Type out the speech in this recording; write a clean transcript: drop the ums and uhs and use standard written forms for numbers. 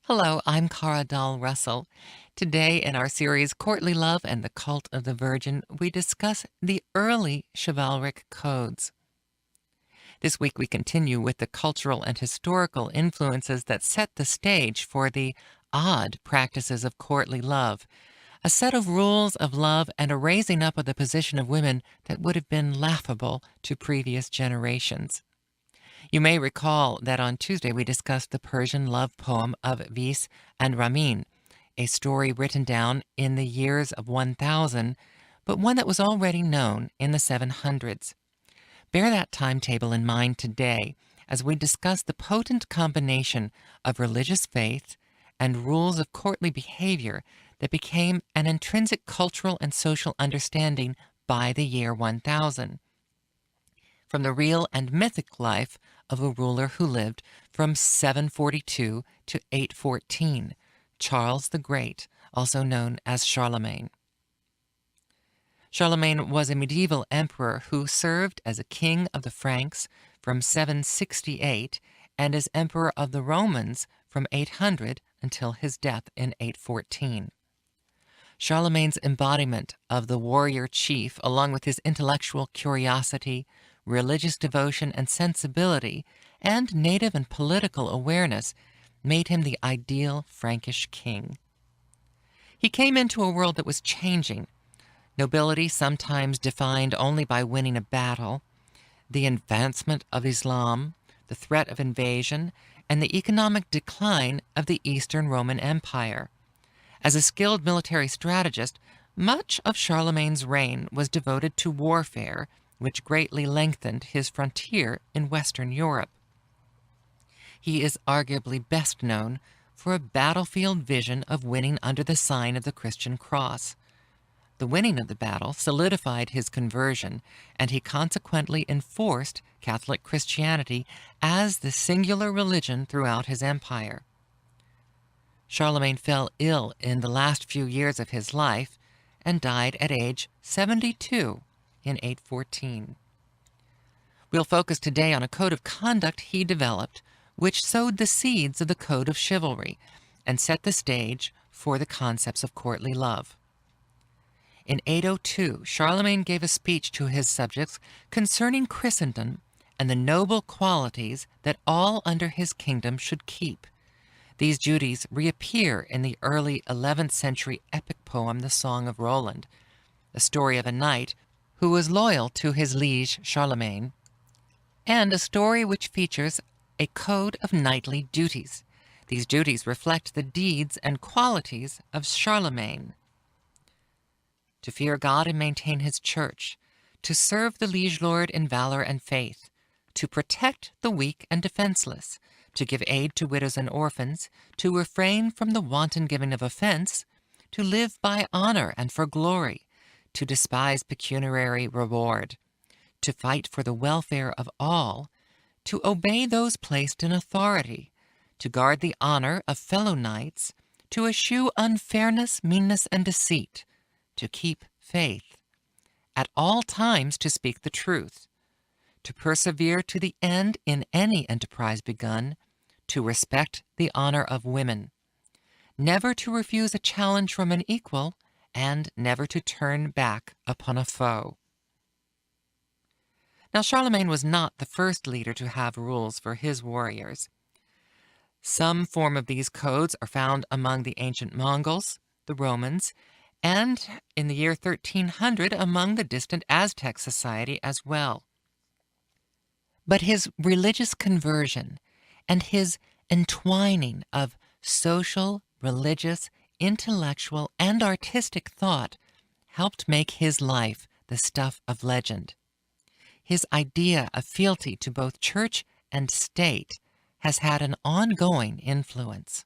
Hello, I'm Cara Dahl Russell. Today, in our series Courtly Love and the Cult of the Virgin, we discuss the early chivalric codes. This week, we continue with the cultural and historical influences that set the stage for the odd practices of courtly love, a set of rules of love and a raising up of the position of women that would have been laughable to previous generations. You may recall that on Tuesday we discussed the Persian love poem of Vis and Ramin, a story written down in the years of 1000, but one that was already known in the 700s. Bear that timetable in mind today as we discuss the potent combination of religious faith and rules of courtly behavior that became an intrinsic cultural and social understanding by the year 1000. From the real and mythic life of a ruler who lived from 742 to 814, Charles the Great, also known as Charlemagne. Charlemagne was a medieval emperor who served as a king of the Franks from 768 and as emperor of the Romans from 800 until his death in 814. Charlemagne's embodiment of the warrior chief, along with his intellectual curiosity, religious devotion and sensibility, and native and political awareness, made him the ideal Frankish king. He came into a world that was changing. Nobility sometimes defined only by winning a battle, the advancement of Islam, the threat of invasion, and the economic decline of the Eastern Roman Empire. As a skilled military strategist, much of Charlemagne's reign was devoted to warfare, which greatly lengthened his frontier in Western Europe. He is arguably best known for a battlefield vision of winning under the sign of the Christian cross. The winning of the battle solidified his conversion, and he consequently enforced Catholic Christianity as the singular religion throughout his empire. Charlemagne fell ill in the last few years of his life and died at age 72 in 814. We'll focus today on a code of conduct he developed, which sowed the seeds of the code of chivalry and set the stage for the concepts of courtly love. In 802, Charlemagne gave a speech to his subjects concerning Christendom and the noble qualities that all under his kingdom should keep. These duties reappear in the early 11th century epic poem, The Song of Roland, the story of a knight who was loyal to his liege Charlemagne, and a story which features a code of knightly duties. These duties reflect the deeds and qualities of Charlemagne: to fear God and maintain his church, to serve the liege lord in valor and faith, to protect the weak and defenseless, to give aid to widows and orphans, to refrain from the wanton giving of offense, to live by honor and for glory, to despise pecuniary reward, to fight for the welfare of all, to obey those placed in authority, to guard the honor of fellow knights, to eschew unfairness, meanness, and deceit, to keep faith, at all times to speak the truth, to persevere to the end in any enterprise begun, to respect the honor of women, never to refuse a challenge from an equal, and never to turn back upon a foe. Now, Charlemagne was not the first leader to have rules for his warriors. Some form of these codes are found among the ancient Mongols, the Romans, and in the year 1300 among the distant Aztec society as well. But his religious conversion and his entwining of social, religious, intellectual, and artistic thought helped make his life the stuff of legend. His idea of fealty to both church and state has had an ongoing influence.